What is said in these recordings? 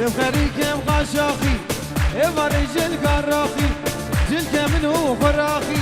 خريكم قاشاخي رجل كراخي جل كمنو فراخي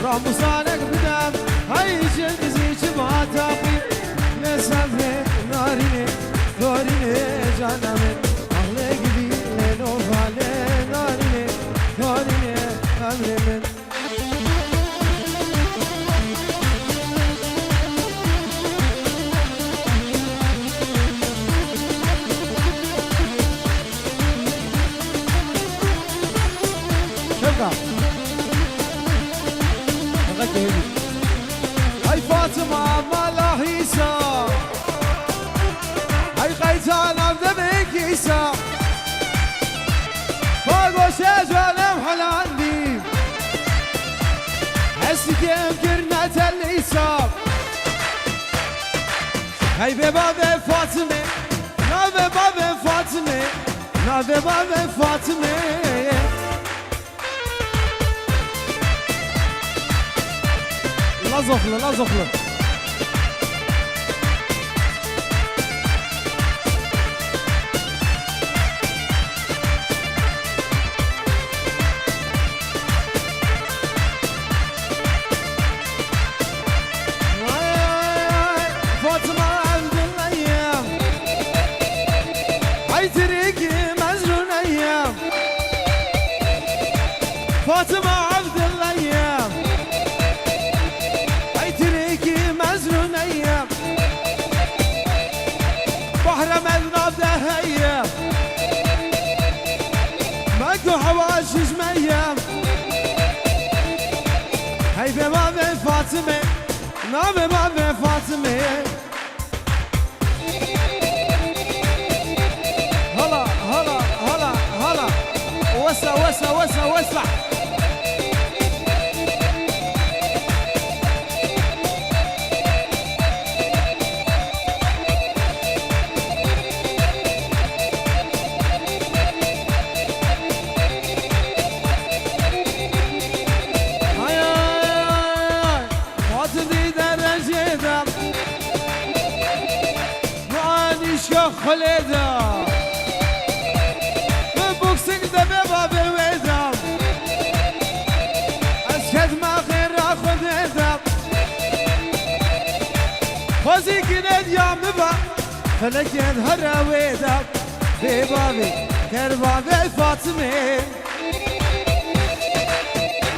رام صالك بدم هاي جل زيش ما تاخي نسافر ناريني دوريني جانمن أغلى قبيل لنو فالي ناريني دوريني أمري من هاي فاطمة مالا هيسا هاي قيتان عبد بكيسا فاقو شجالم حلاندي حسك يمكرنا تليسا هاي بباب فاطمة بباب فاطمة بباب فاطمة لا زخلة لا زخلة فاطمة عبد الأيام هاي تريكي مزرون أيام فاطمة عبد الأيام مزرون ايام بحر مذنب دهيام ماكو حواشش ميام هاي بباب فاطمة نام بباب فاطمة هلا هلا هلا هلا وسع وسع وسع وسع خليدا بوكسينج ده بباب الويدا أشهد ما خير أخذ إذا خوزي كنت يا مبا فلك ينهر ويدا ببابي كربابي فاطمة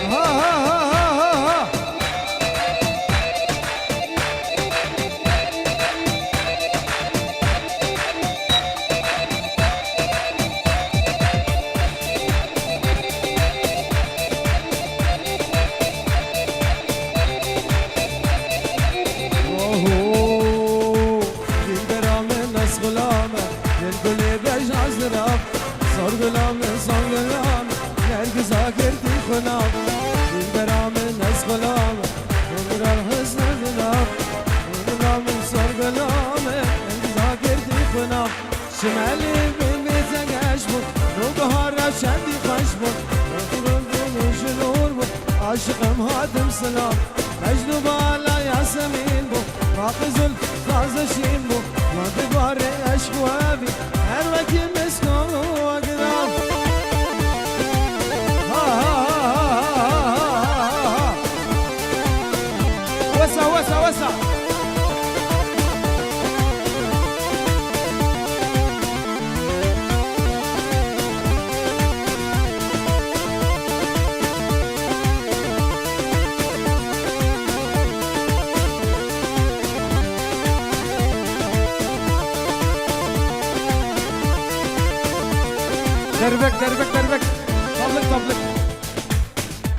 ها ها ها ها ها صار غلام صار غلام نرجس آخرتي خلام البرام الناس غلام ونرى الحزن غلام غلام صار غلام نرجس آخرتي خلام شمالي من بيتك أشبط نوبهار شدي خشبط وطرق وشنور بط عاشق مهادم سلام مجنوب على ياسمين بو راقز الفاز شين بو ما تباري أشوابي هر وقت مسكون وقدام وسع وسع وسع دربك دربك دربك طبلك طبلك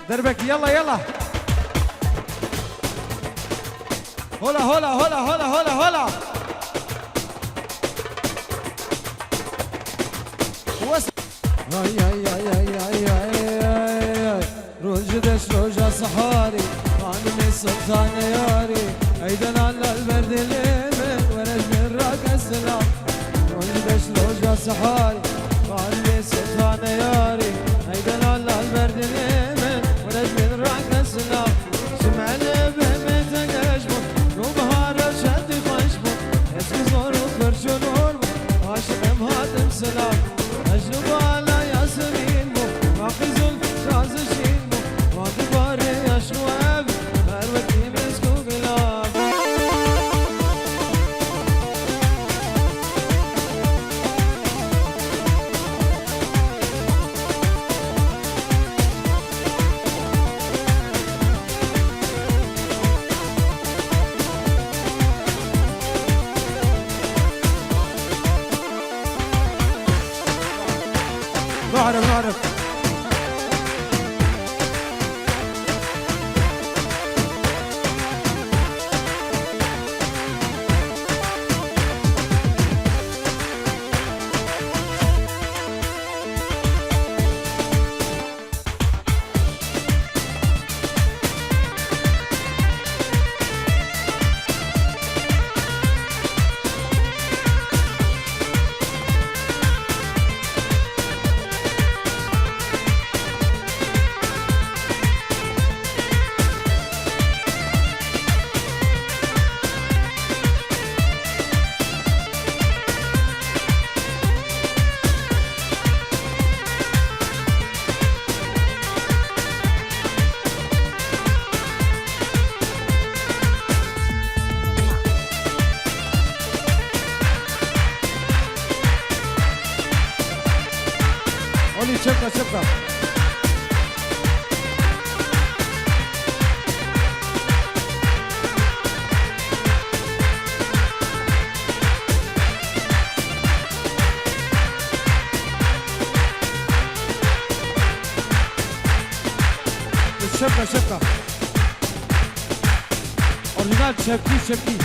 دربك يلا يلا هلا هلا هلا هلا هلا هلا وس هاي هاي هاي هاي هاي هاي روجدش روجا صحاري قانون السلطان ياري ايضا على البرد اليمن ورج من راك السلام روجدش روجا صحاري قانون السلطان ياري ايضا على البرد اليمن ورج من راك السلام سمعنا بهمتك اشبط نوبهار شد خشبط اسم زور وفرش ونور عاشق مهاتم سلام شبكة شبكة شبكة شبكة اوريجينال شبكي شبكي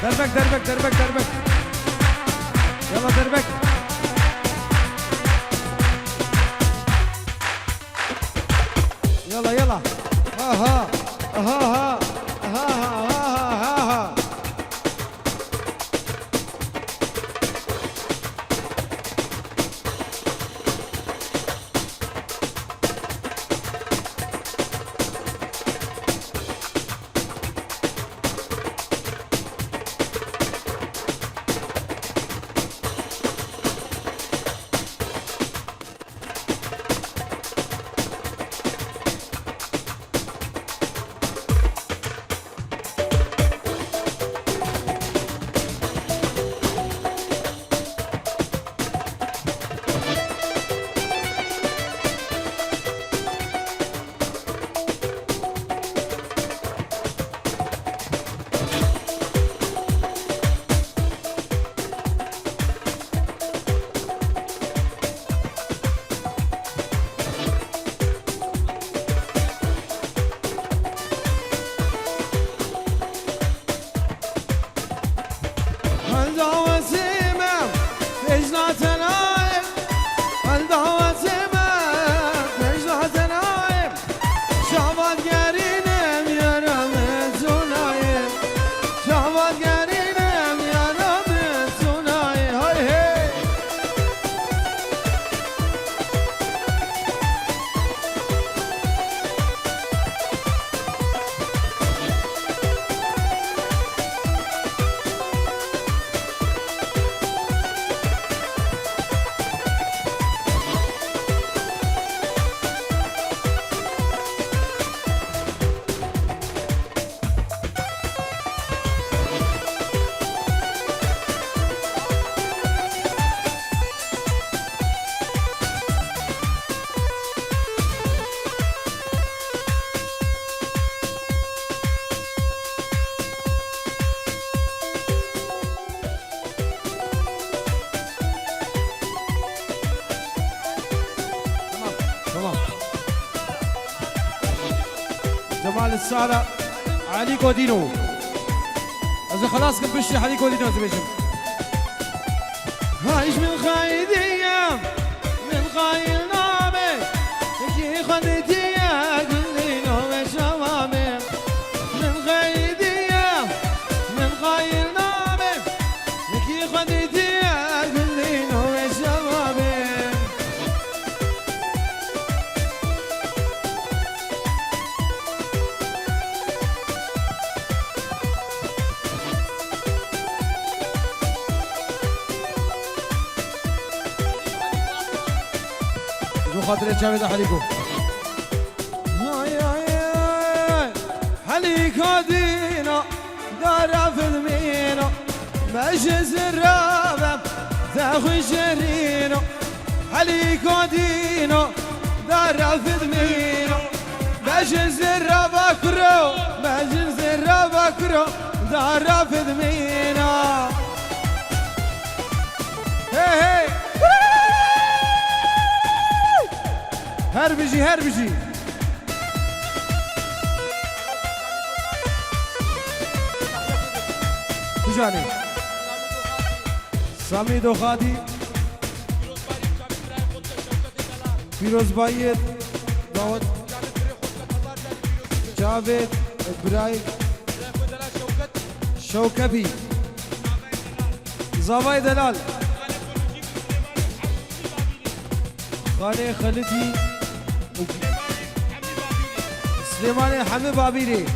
دربك دربك دربك دربك يلا دربك يلا يلا ها ها ها ها ها ها ها جمال السارة علي كودينو إذا خلاص كم بشي علي كودينو زبيشم هايش من خايدية من خايل نامي تكي خدتية كلينو بشوامي من خايدية من خايل نامي تكي خدتية كلينو بشوامي خاطر جاوید حلیکو علي كادينا دار فيلمينا مجز الرابع تاخي شرينا علي كادينا دار فيلمينا مجز الرابع كرو مجز الرابع كرو دار فيلمينا هي هي هربجي هربجي جاني سامي دوخادي فيروز بايد داود جاوید ابراهيم شوكبي زاوي دلال خالي خالدي سليماني حمي بابيري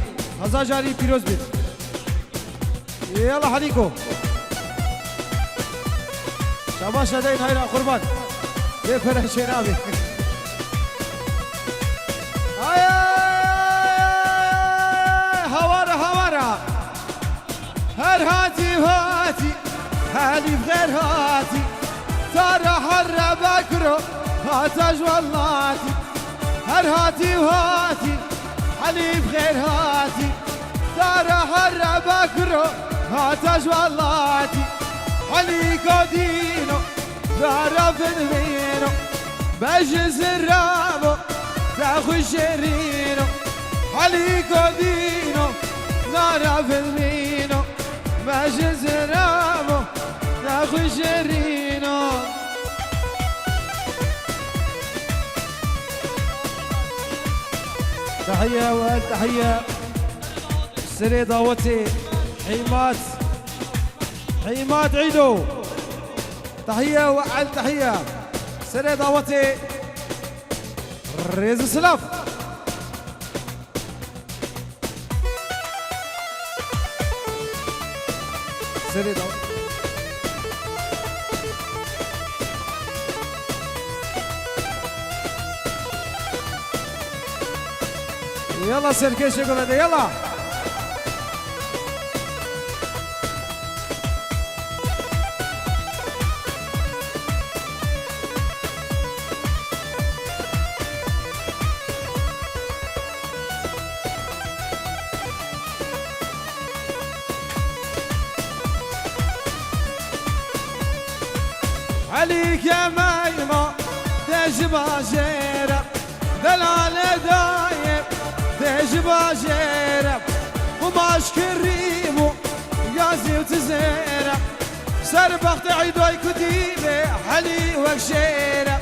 هزا جاري فيروز بيت يلا حديكو شاباش هدين هايرا قربان ليه فرح شنابي هوارا هوارا هر هاتي هاتي هالي بغير هاتي ترى حر بكرو هاتاج واللاتي هر هاتي وهاتي هالي بغير هاتي ترى حر بكرو هاتاج واللاتي علي كودينو دار فيلمينو بجز الرابو تاخو شرينو علي كودينو دار فيلمينو بجز الرابو تاخو شرينو تحية والتحية سري داوتي حيمات عيدو تحية وعلى تحية سري داوتي ريز سلاف سري داوتي يلا سيركي شكرا يلا عليك يا مايمة تجبى جيرة دلال دايم تجبى جيرة وماش كريمو يازي وتزيرة سربخت عيدوي كتيبة حلي وكشيرة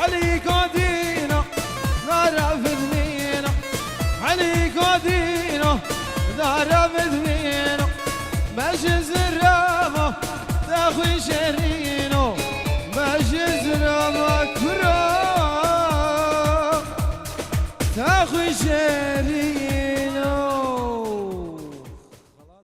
علي كودينو دار فيلمينو علي كودينو دار فيلمينو مجز الرامو تاخوي شرينو مجز الرامو كرو تاخوي شرينو